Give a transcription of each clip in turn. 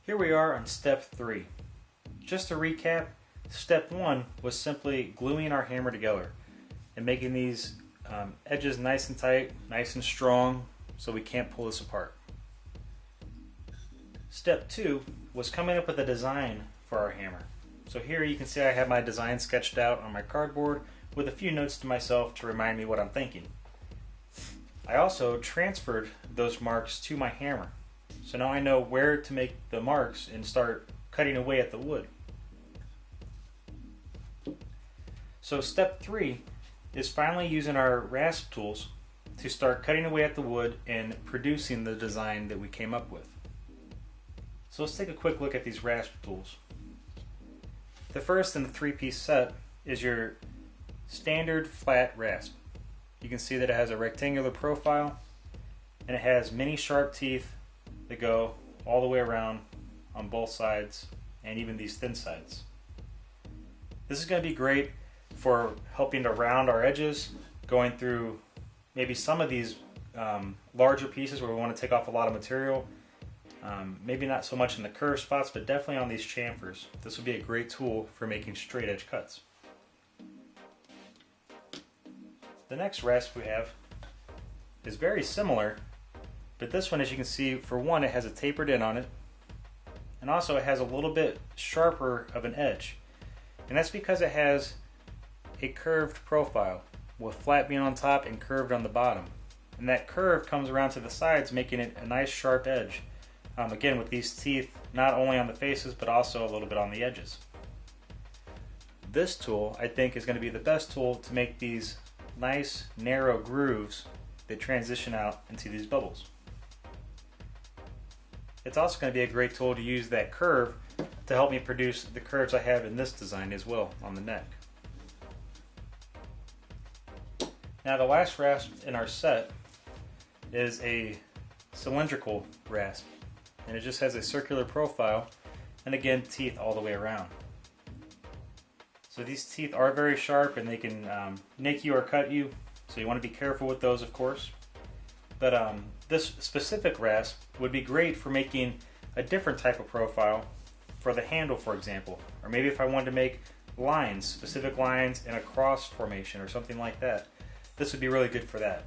Here we are on step 3. Just to recap, step 1 was simply gluing our hammer together and making these edges nice and tight, nice and strong, so we can't pull this apart. Step 2 was coming up with a design for our hammer. So here you can see I have my design sketched out on my cardboard with a few notes to myself to remind me what I'm thinking. I also transferred those marks to my hammer. So now I know where to make the marks and start cutting away at the wood. So step 3 is finally using our rasp tools to start cutting away at the wood and producing the design that we came up with. So let's take a quick look at these rasp tools. The first in the 3-piece set is your standard flat rasp. You can see that it has a rectangular profile and it has many sharp teeth that go all the way around on both sides and even these thin sides. This is going to be great for helping to round our edges, going through maybe some of these larger pieces where we want to take off a lot of material. Maybe not so much in the curved spots, but definitely on these chamfers. This would be a great tool for making straight edge cuts. The next rasp we have is very similar, but this one, as you can see, for one, it has a tapered end on it, and also it has a little bit sharper of an edge. And that's because it has a curved profile, with flat being on top and curved on the bottom. And that curve comes around to the sides, making it a nice sharp edge. Again, with these teeth not only on the faces, but also a little bit on the edges. This tool, I think, is going to be the best tool to make these nice, narrow grooves that transition out into these bubbles. It's also going to be a great tool to use that curve to help me produce the curves I have in this design as well on the neck. Now the last rasp in our set is a cylindrical rasp, and it just has a circular profile and again teeth all the way around. So these teeth are very sharp and they can nick you or cut you, so you want to be careful with those, of course. But this specific rasp would be great for making a different type of profile for the handle, for example. Or maybe if I wanted to make lines, specific lines in a cross formation or something like that. This would be really good for that.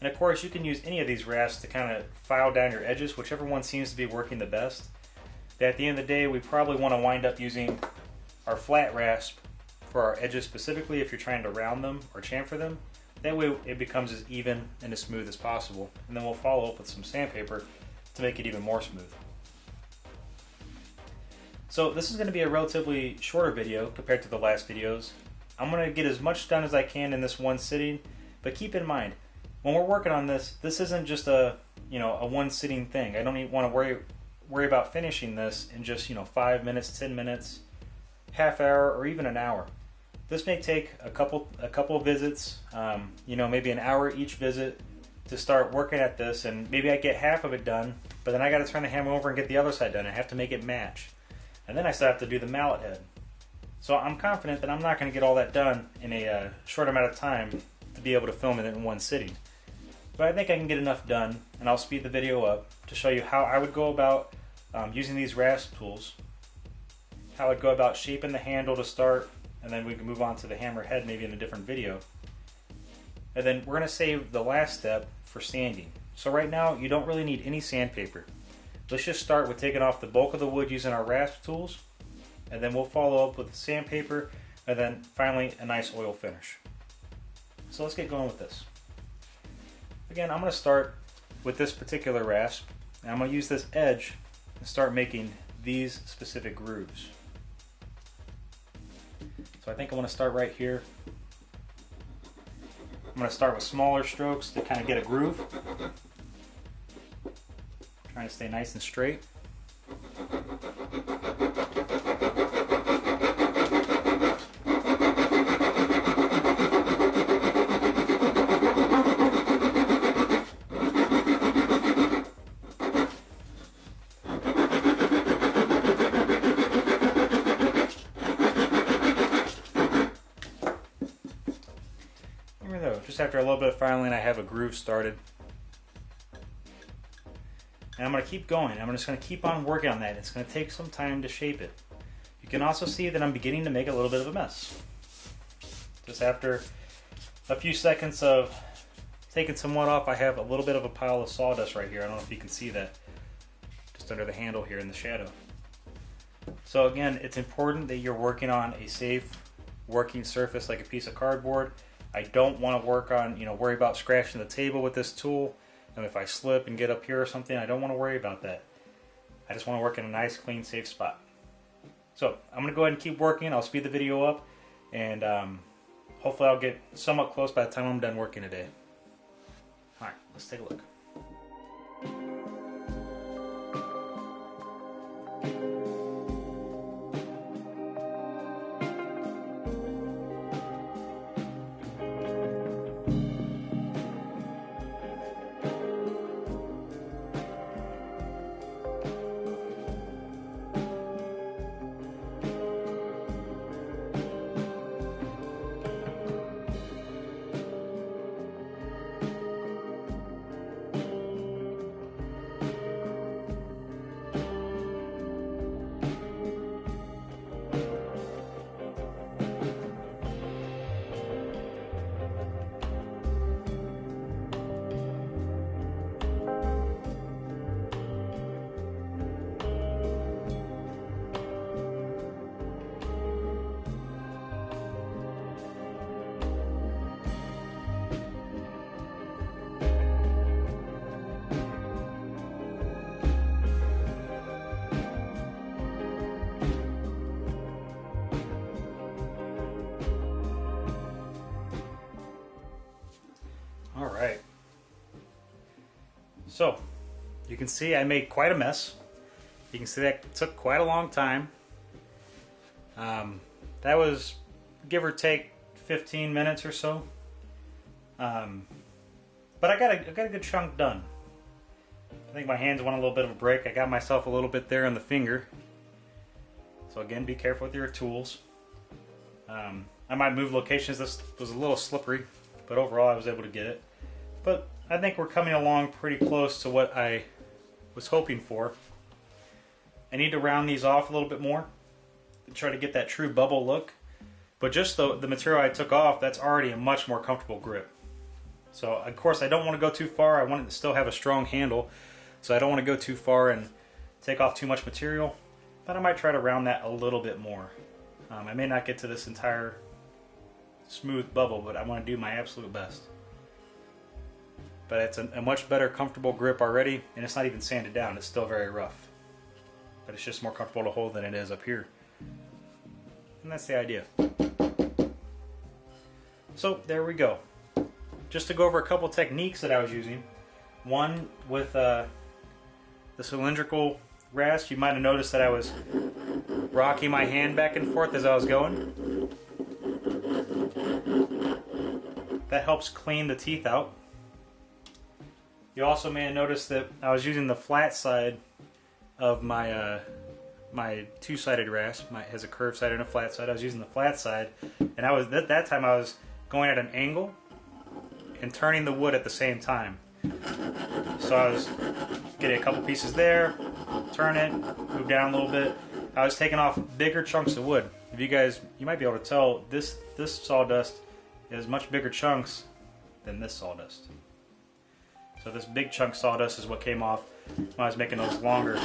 And of course, you can use any of these rasps to kind of file down your edges, whichever one seems to be working the best. But at the end of the day, we probably want to wind up using our flat rasp for our edges specifically if you're trying to round them or chamfer them. That way it becomes as even and as smooth as possible. And then we'll follow up with some sandpaper to make it even more smooth. So this is going to be a relatively shorter video compared to the last videos. I'm going to get as much done as I can in this one sitting, but keep in mind, when we're working on this, this isn't just a one sitting thing. I don't even want to worry about finishing this in just 5 minutes, 10 minutes, half hour, or even an hour. This may take a couple of visits, maybe an hour each visit to start working at this, and maybe I get half of it done, but then I got to turn the hammer over and get the other side done. I have to make it match, and then I still have to do the mallet head. So I'm confident that I'm not going to get all that done in a short amount of time to be able to film it in one sitting. But I think I can get enough done, and I'll speed the video up to show you how I would go about using these rasp tools, how I'd go about shaping the handle to start, and then we can move on to the hammer head maybe in a different video. And then we're going to save the last step for sanding. So right now you don't really need any sandpaper. Let's just start with taking off the bulk of the wood using our rasp tools, and then we'll follow up with the sandpaper, and then finally a nice oil finish. So let's get going with this. Again, I'm going to start with this particular rasp, and I'm going to use this edge and start making these specific grooves. So I think I want to start right here. I'm going to start with smaller strokes to kind of get a groove. Trying to stay nice and straight. Just after a little bit of filing, I have a groove started. And I'm going to keep going. I'm just going to keep on working on that. It's going to take some time to shape it. You can also see that I'm beginning to make a little bit of a mess. Just after a few seconds of taking some mud off, I have a little bit of a pile of sawdust right here. I don't know if you can see that. Just under the handle here in the shadow. So again, it's important that you're working on a safe working surface like a piece of cardboard. I don't want to work on, worry about scratching the table with this tool. And if I slip and get up here or something, I don't want to worry about that. I just want to work in a nice, clean, safe spot. So I'm going to go ahead and keep working. I'll speed the video up, and hopefully I'll get somewhat close by the time I'm done working today. Alright, let's take a look. Alright, so you can see I made quite a mess. You can see that took quite a long time. That was give or take 15 minutes or so. But I got a good chunk done. I think my hands want a little bit of a break. I got myself a little bit there on the finger. So again, be careful with your tools. I might move locations. This was a little slippery, but overall I was able to get it. But I think we're coming along pretty close to what I was hoping for. I need to round these off a little bit more to try to get that true bubble look. But just the material I took off, that's already a much more comfortable grip. So of course I don't want to go too far. I want it to still have a strong handle. So I don't want to go too far and take off too much material. But I might try to round that a little bit more. I may not get to this entire smooth bubble, but I want to do my absolute best. But it's a much better comfortable grip already, and it's not even sanded down. It's still very rough. But it's just more comfortable to hold than it is up here. And that's the idea. So there we go. Just to go over a couple techniques that I was using. One with the cylindrical rasp, you might have noticed that I was rocking my hand back and forth as I was going. That helps clean the teeth out. You also may have noticed that I was using the flat side of my my two-sided rasp. It has a curved side and a flat side. I was using the flat side, and I was at that time I was going at an angle and turning the wood at the same time. So I was getting a couple pieces there, turn it, move down a little bit. I was taking off bigger chunks of wood. If you might be able to tell, this sawdust is much bigger chunks than this sawdust. So this big chunk sawdust is what came off when I was making those longer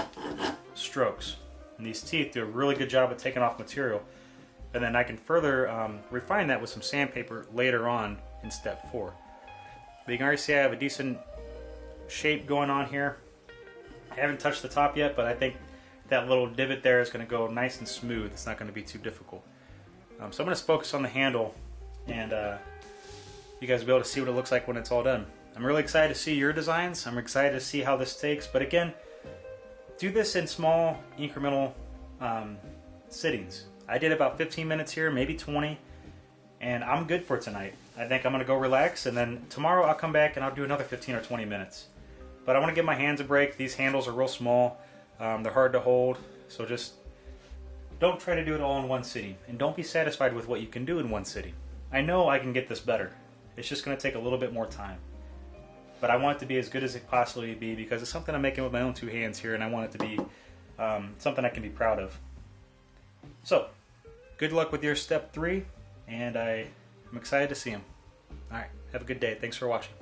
strokes. And these teeth do a really good job of taking off material. And then I can further refine that with some sandpaper later on in step 4. But you can already see I have a decent shape going on here. I haven't touched the top yet, but I think that little divot there is going to go nice and smooth. It's not going to be too difficult. So I'm going to focus on the handle, and you guys will be able to see what it looks like when it's all done. I'm really excited to see your designs. I'm excited to see how this takes. But again, do this in small incremental sittings. I did about 15 minutes here, maybe 20, and I'm good for tonight. I think I'm going to go relax, and then tomorrow I'll come back and I'll do another 15 or 20 minutes. But I want to give my hands a break. These handles are real small. They're hard to hold, so just don't try to do it all in one sitting. And don't be satisfied with what you can do in one sitting. I know I can get this better. It's just going to take a little bit more time. but I want it to be as good as it possibly be because it's something I'm making with my own two hands here, and I want it to be something I can be proud of. So, good luck with your step 3, and I'm excited to see them. Alright, have a good day. Thanks for watching.